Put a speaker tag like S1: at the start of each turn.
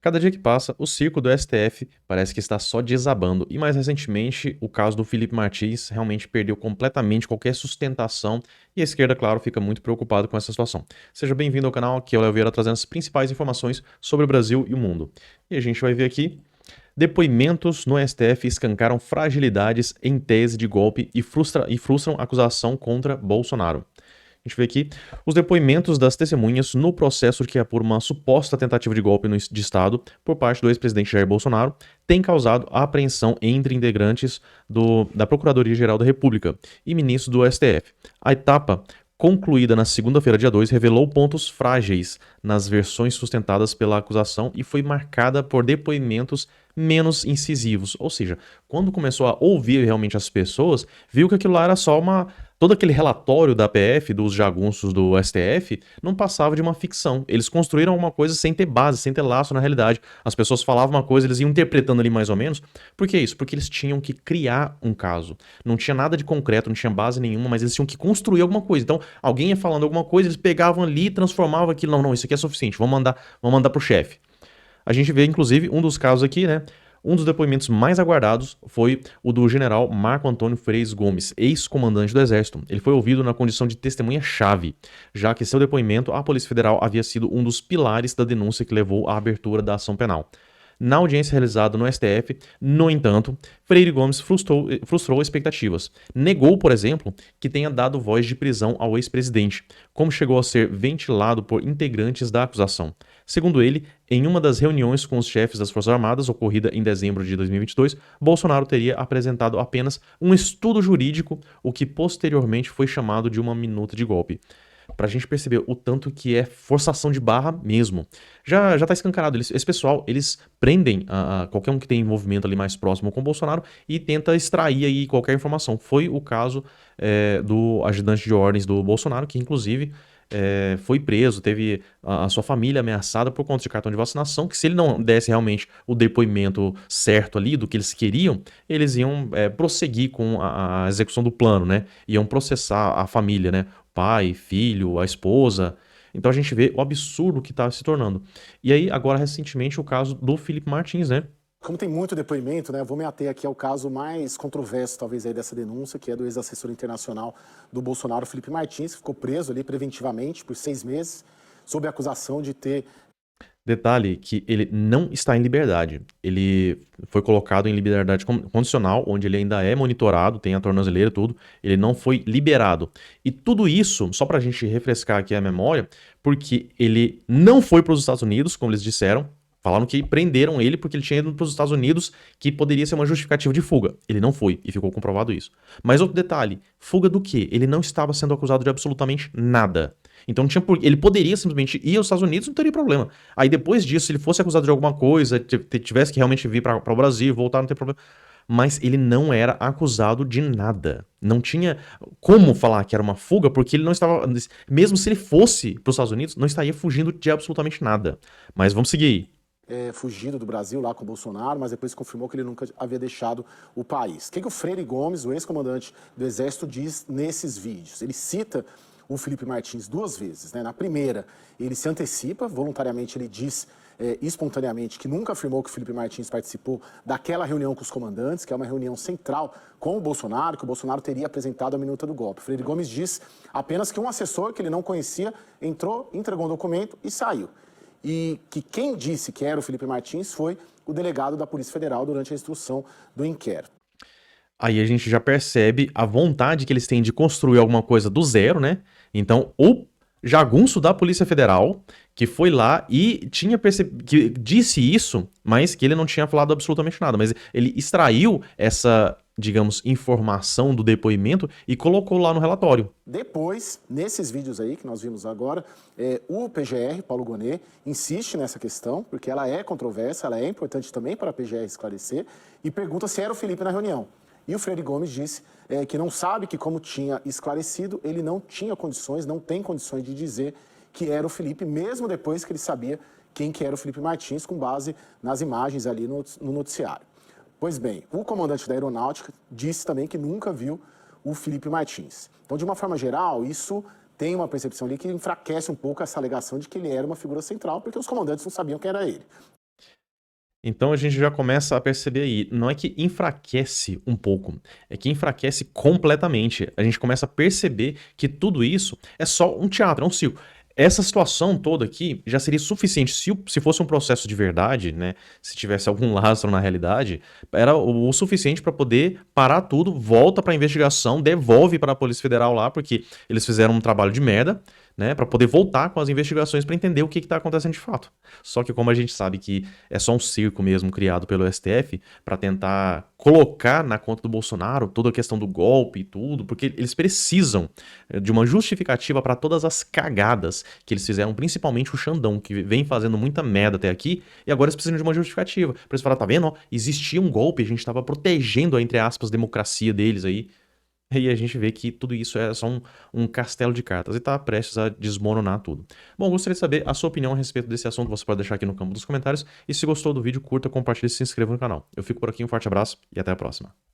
S1: Cada dia que passa, o circo do STF parece que está só desabando, e mais recentemente, o caso do Felipe Martins realmente perdeu completamente qualquer sustentação, e a esquerda, claro, fica muito preocupada com essa situação. Seja bem-vindo ao canal, aqui é o Léo Vieira trazendo as principais informações sobre o Brasil e o mundo. E a gente vai ver aqui: depoimentos no STF escancaram fragilidades em tese de golpe e frustram acusação contra Bolsonaro. A gente vê aqui os depoimentos das testemunhas no processo que apura uma suposta tentativa de golpe de Estado por parte do ex-presidente Jair Bolsonaro tem causado a apreensão entre integrantes da Procuradoria-Geral da República e ministros do STF. A etapa, concluída na segunda-feira, dia 2, revelou pontos frágeis nas versões sustentadas pela acusação e foi marcada por depoimentos menos incisivos. Ou seja, quando começou a ouvir realmente as pessoas, viu que aquilo lá era só uma... Todo aquele relatório da PF, dos jagunços do STF, não passava de uma ficção. Eles construíram alguma coisa sem ter base, sem ter laço na realidade. As pessoas falavam uma coisa, eles iam interpretando ali mais ou menos. Por que isso? Porque eles tinham que criar um caso. Não tinha nada de concreto, não tinha base nenhuma, mas eles tinham que construir alguma coisa. Então, alguém ia falando alguma coisa, eles pegavam ali e transformavam aquilo. Não, isso aqui é suficiente, vamos mandar pro chefe. A gente vê, inclusive, um dos casos aqui, né? Um dos depoimentos mais aguardados foi o do general Marco Antônio Freires Gomes, ex-comandante do Exército. Ele foi ouvido na condição de testemunha-chave, já que seu depoimento à Polícia Federal havia sido um dos pilares da denúncia que levou à abertura da ação penal. Na audiência realizada no STF, no entanto, Freire Gomes frustrou expectativas. Negou, por exemplo, que tenha dado voz de prisão ao ex-presidente, como chegou a ser ventilado por integrantes da acusação. Segundo ele, em uma das reuniões com os chefes das Forças Armadas, ocorrida em dezembro de 2022, Bolsonaro teria apresentado apenas um estudo jurídico, o que posteriormente foi chamado de uma minuta de golpe. Pra gente perceber o tanto que é forçação de barra mesmo. Já tá escancarado. Esse pessoal, eles prendem a qualquer um que tem envolvimento ali mais próximo com o Bolsonaro e tenta extrair aí qualquer informação. Foi o caso do ajudante de ordens do Bolsonaro, que inclusive foi preso, teve a sua família ameaçada por conta de cartão de vacinação, que se ele não desse realmente o depoimento certo ali do que eles queriam, eles iam prosseguir com a execução do plano, né? Iam processar a família, né? Pai, filho, a esposa. Então a gente vê o absurdo que está se tornando. E aí, agora, recentemente, o caso do Felipe Martins, né?
S2: Como tem muito depoimento, né, eu vou me ater aqui ao caso mais controverso, talvez, aí dessa denúncia, que é do ex-assessor internacional do Bolsonaro, Felipe Martins, que ficou preso ali preventivamente por 6 meses, sob a acusação de ter...
S1: Detalhe que ele não está em liberdade. Ele foi colocado em liberdade condicional, onde ele ainda é monitorado, tem a tornozeleira e tudo. Ele não foi liberado. E tudo isso, só pra gente refrescar aqui a memória, porque ele não foi para os Estados Unidos, como eles disseram. Falaram que prenderam ele porque ele tinha ido para os Estados Unidos, que poderia ser uma justificativa de fuga. Ele não foi, e ficou comprovado isso. Mas outro detalhe, fuga do quê? Ele não estava sendo acusado de absolutamente nada. Então não tinha ele poderia simplesmente ir aos Estados Unidos, não teria problema. Aí depois disso, se ele fosse acusado de alguma coisa, tivesse que realmente vir para o Brasil, voltar, não tem problema. Mas ele não era acusado de nada. Não tinha como falar que era uma fuga, porque ele não estava... Mesmo se ele fosse para os Estados Unidos, não estaria fugindo de absolutamente nada. Mas vamos seguir aí.
S2: Fugido do Brasil lá com o Bolsonaro, mas depois confirmou que ele nunca havia deixado o país. O que o Freire Gomes, o ex-comandante do Exército, diz nesses vídeos? Ele cita o Felipe Martins 2 vezes, né? Na primeira, ele se antecipa, voluntariamente ele diz espontaneamente que nunca afirmou que o Felipe Martins participou daquela reunião com os comandantes, que é uma reunião central com o Bolsonaro, que o Bolsonaro teria apresentado a minuta do golpe. Freire Gomes diz apenas que um assessor que ele não conhecia entrou, entregou um documento e saiu. E que quem disse que era o Felipe Martins foi o delegado da Polícia Federal durante a instrução do inquérito.
S1: Aí a gente já percebe a vontade que eles têm de construir alguma coisa do zero, né? Então, o jagunço da Polícia Federal, que foi lá e que disse isso, mas que ele não tinha falado absolutamente nada. Mas ele extraiu essa, digamos, informação do depoimento e colocou lá no relatório.
S2: Depois, nesses vídeos aí que nós vimos agora, o PGR, Paulo Gonet, insiste nessa questão, porque ela é controversa, ela é importante também para a PGR esclarecer, e pergunta se era o Felipe na reunião. E o Freire Gomes disse que não sabe que, como tinha esclarecido, ele não tinha condições, não tem condições de dizer que era o Felipe, mesmo depois que ele sabia quem que era o Felipe Martins, com base nas imagens ali no noticiário. Pois bem, o comandante da Aeronáutica disse também que nunca viu o Felipe Martins. Então, de uma forma geral, isso tem uma percepção ali que enfraquece um pouco essa alegação de que ele era uma figura central, porque os comandantes não sabiam quem era ele.
S1: Então a gente já começa a perceber aí, não é que enfraquece um pouco, é que enfraquece completamente. A gente começa a perceber que tudo isso é só um teatro, é um circo. Essa situação toda aqui já seria suficiente se fosse um processo de verdade, né? Se tivesse algum lastro na realidade, era o suficiente para poder parar tudo, volta para a investigação, devolve para a Polícia Federal lá, porque eles fizeram um trabalho de merda, né? Para poder voltar com as investigações para entender o que está acontecendo de fato. Só que como a gente sabe que é só um circo mesmo criado pelo STF para tentar colocar na conta do Bolsonaro toda a questão do golpe e tudo, porque eles precisam de uma justificativa para todas as cagadas que eles fizeram, principalmente o Xandão, que vem fazendo muita merda até aqui, e agora eles precisam de uma justificativa. Pra eles falar, tá vendo? Ó, existia um golpe, a gente tava protegendo a, entre aspas, democracia deles aí. E a gente vê que tudo isso é só um castelo de cartas e tá prestes a desmoronar tudo. Bom, gostaria de saber a sua opinião a respeito desse assunto, você pode deixar aqui no campo dos comentários. E se gostou do vídeo, curta, compartilhe e se inscreva no canal. Eu fico por aqui, um forte abraço e até a próxima.